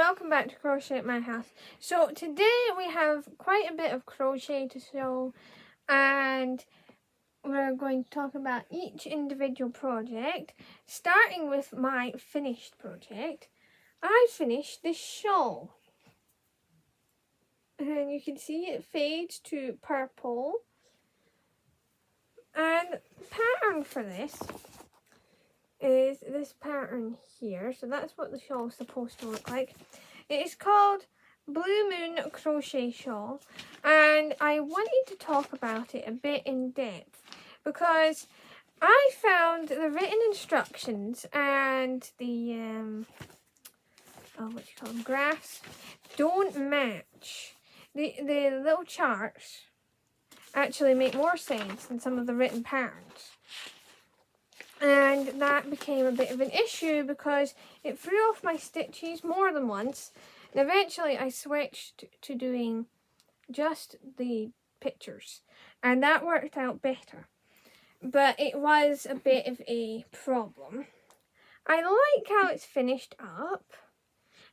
welcome back to Crochet at My House. So today we have quite a bit of crochet to show, and we're going to talk about each individual project, starting with my finished project. I finished this shawl, and you can see it fades to purple, and the pattern for this is this pattern here. So that's what the shawl is supposed to look like. It is called Blue Moon Crochet Shawl, and I wanted to talk about it a bit in depth because I found the written instructions and the graphs don't match. The little charts actually make more sense than some of the written patterns. And that became a bit of an issue because it threw off my stitches more than once. And eventually I switched to doing just the pictures. And that worked out better. But it was a bit of a problem. I like how it's finished up.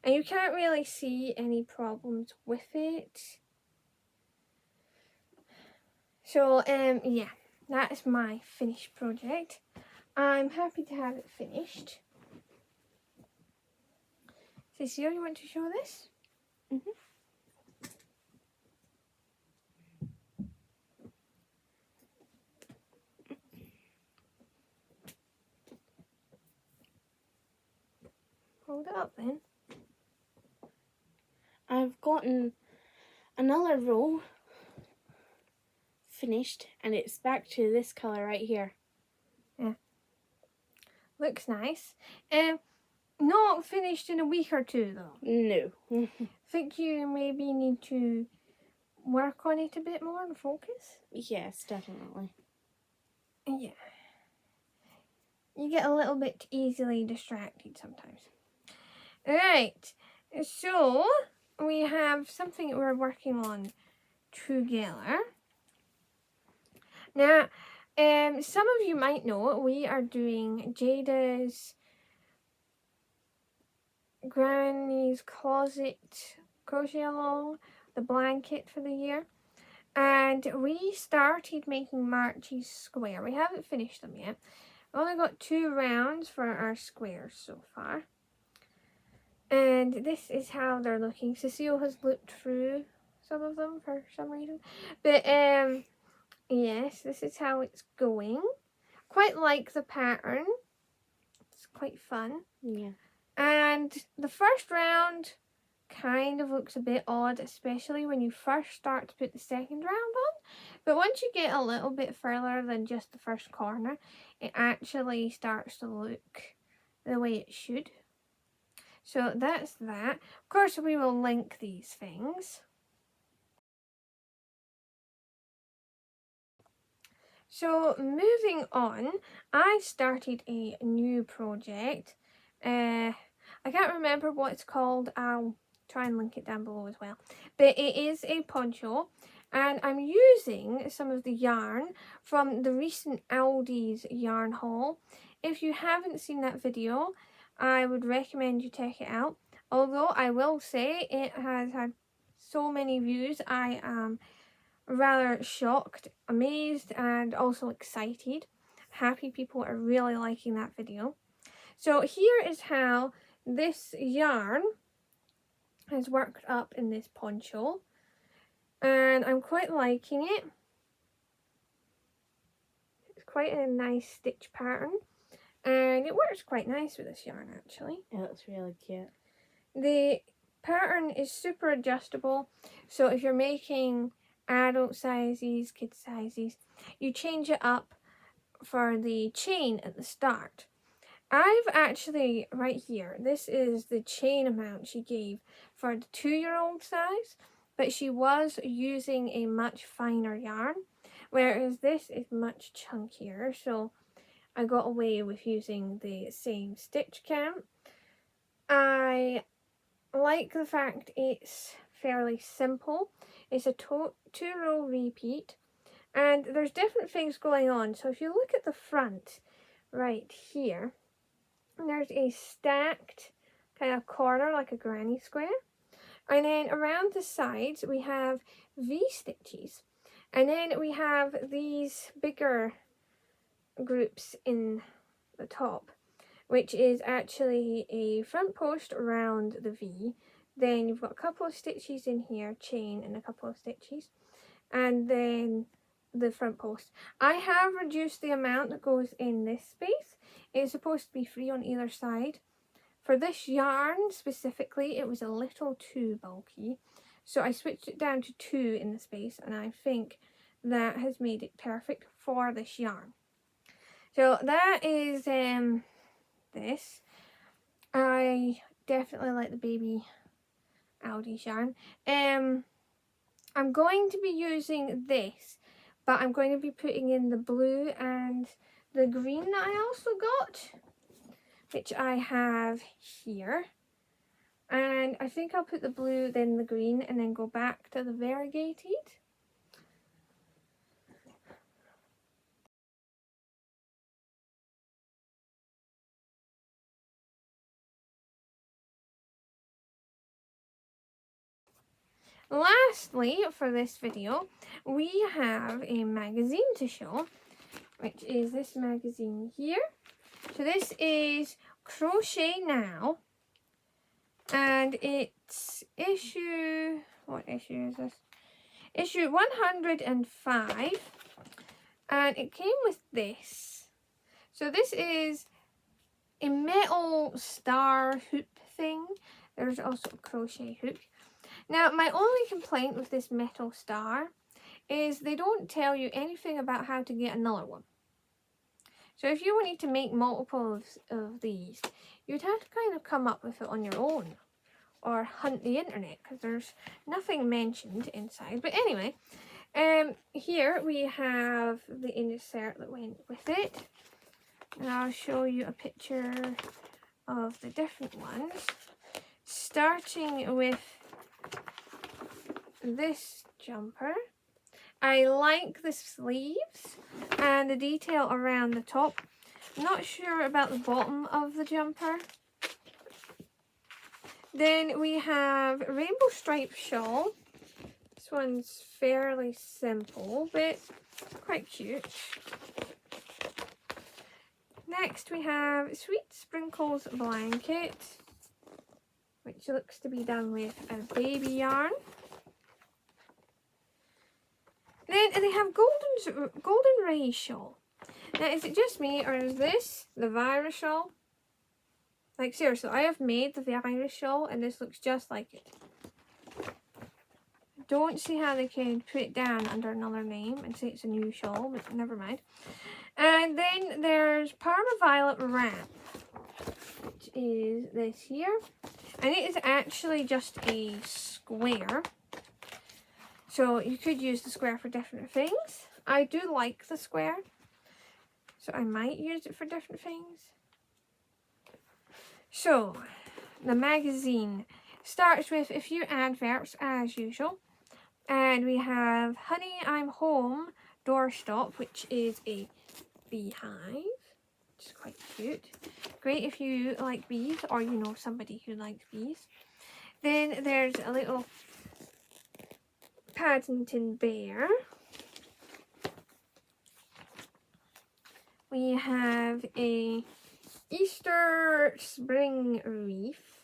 And you can't really see any problems with it. So, yeah, that is my finished project. I'm happy to have it finished. Cecile, you want to show this? Hold it up then. I've gotten another row finished and it's back to this colour right here. Yeah. Looks nice. Not finished in a week or two though. No. Think you maybe need to work on it a bit more and focus? Yes, definitely. Yeah. You get a little bit easily distracted sometimes. Alright, so we have something that we're working on together. Now, some of you might know we are doing Jayda's Granny's Closet crochet along, the blanket for the year. And we started making Marchie's square. We haven't finished them yet. We've only got 2 rounds for our squares so far. And this is how they're looking. Cecile has looked through some of them for some reason. But, yes, this is how it's going. Quite like the pattern. It's quite fun. Yeah. And the first round kind of looks a bit odd, especially when you first start to put the second round on. But once you get a little bit further than just the first corner, it actually starts to look the way it should. So that's that. Of course, we will link these things. So moving on, I started a new project. I can't remember what it's called. I'll try and link it down below as well. But it is a poncho, and I'm using some of the yarn from the recent Aldi's yarn haul. If you haven't seen that video, I would recommend you check it out. Although I will say it has had so many views, I am rather shocked, amazed, and also excited. Happy people are really liking that video. So here is how this yarn has worked up in this poncho, and I'm quite liking it. It's quite a nice stitch pattern, and it works quite nice with this yarn actually. It looks really cute. The pattern is super adjustable, so if you're making adult sizes, kid sizes, you change it up for the chain at the start. I've actually, right here, this is the chain amount she gave for the 2-year-old size, but she was using a much finer yarn, whereas this is much chunkier, so I got away with using the same stitch count. I like the fact it's fairly simple. It's a 2-row repeat, and there's different things going on. So if you look at the front right here, there's a stacked kind of corner like a granny square. And then around the sides we have V-stitches. And then we have these bigger groups in the top, which is actually a front post around the V. Then you've got a couple of stitches in here, chain, and a couple of stitches. And then the front post. I have reduced the amount that goes in this space. It's supposed to be 3 on either side. For this yarn specifically, it was a little too bulky. So I switched it down to 2 in the space, and I think that has made it perfect for this yarn. So that is this. I definitely like the baby Aldi's yarn. I'm going to be using this, but I'm going to be putting in the blue and the green that I also got, which I have here. And I think I'll put the blue, then the green, and then go back to the variegated. Lastly, for this video, we have a magazine to show, which is this magazine here. So this is Crochet Now, and it's issue, what issue is this? Issue 105, and it came with this. So this is a metal star hoop thing. There's also a crochet hook. Now, my only complaint with this metal star is they don't tell you anything about how to get another one. So if you wanted to make multiple of these, you'd have to kind of come up with it on your own or hunt the internet, because there's nothing mentioned inside. But anyway, here we have the insert that went with it. And I'll show you a picture of the different ones, starting with this jumper. I like the sleeves and the detail around the top. I'm not sure about the bottom of the jumper. Then we have rainbow striped shawl. This one's fairly simple, but quite cute. Next we have Sweet Sprinkles blanket, which looks to be done with a baby yarn. Then they have golden ray shawl. Now, is it just me, or is this the virus shawl? Like, seriously, I have made the virus shawl, and this looks just like it. I don't see how they can put it down under another name and say it's a new shawl, but never mind. And then there's Parma Violet wrap, which is this here. And it is actually just a square. So you could use the square for different things. I do like the square, so I might use it for different things. So the magazine starts with a few adverts as usual. And we have Honey, I'm Home doorstop, which is a beehive, which is quite cute. Great if you like bees, or you know somebody who likes bees. Then there's a little Paddington bear. We have a Easter spring wreath.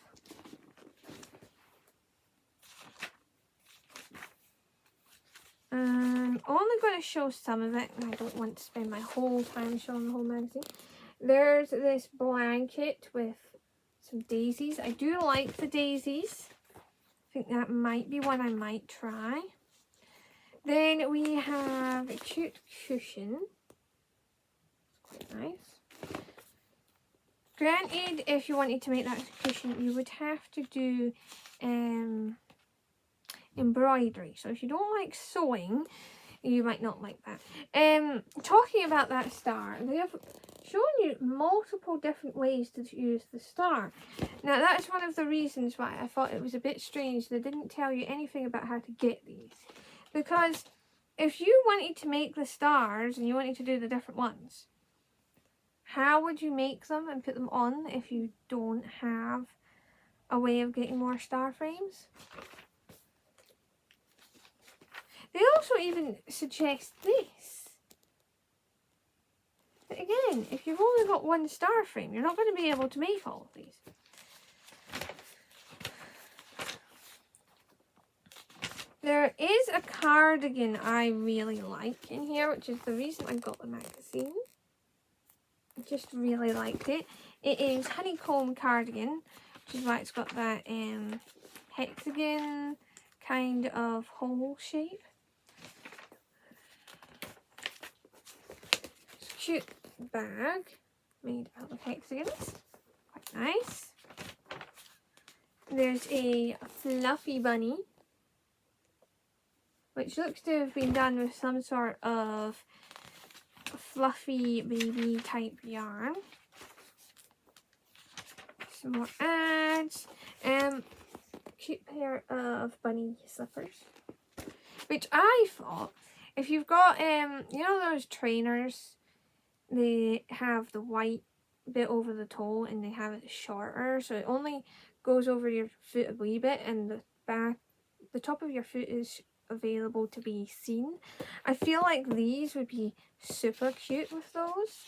I'm only going to show some of it, and I don't want to spend my whole time showing the whole magazine. There's this blanket with some daisies. I do like the daisies. I think that might be one I might try. Then we have a cute cushion. It's quite nice. Granted, if you wanted to make that cushion, you would have to do embroidery. So if you don't like sewing, you might not like that. Talking about that star, they have shown you multiple different ways to use the star. Now, that's one of the reasons why I thought it was a bit strange they didn't tell you anything about how to get these. Because if you wanted to make the stars and you wanted to do the different ones, how would you make them and put them on if you don't have a way of getting more star frames. They also even suggest this. But again, if you've only got one star frame, you're not going to be able to make all of these. There is a cardigan I really like in here, which is the reason I got the magazine. I just really liked it. It is honeycomb cardigan, which is why it's got that hexagon kind of hole shape. It's a cute bag made out of hexagons. Quite nice. There's a fluffy bunny, which looks to have been done with some sort of fluffy baby type yarn. Some more ads. Cute pair of bunny slippers, which I thought, if you've got you know those trainers, they have the white bit over the toe and they have it shorter, so it only goes over your foot a wee bit and the top of your foot is available to be seen. I feel like these would be super cute with those,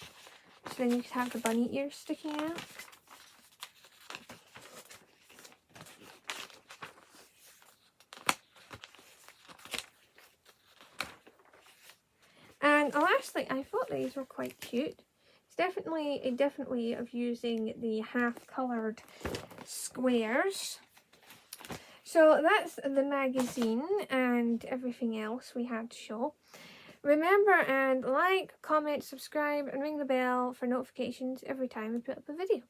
so then you could have the bunny ears sticking out. And lastly, I thought these were quite cute. It's definitely a different way of using the half-coloured squares. So that's the magazine and everything else we had to show. Remember and like, comment, subscribe and ring the bell for notifications every time we put up a video.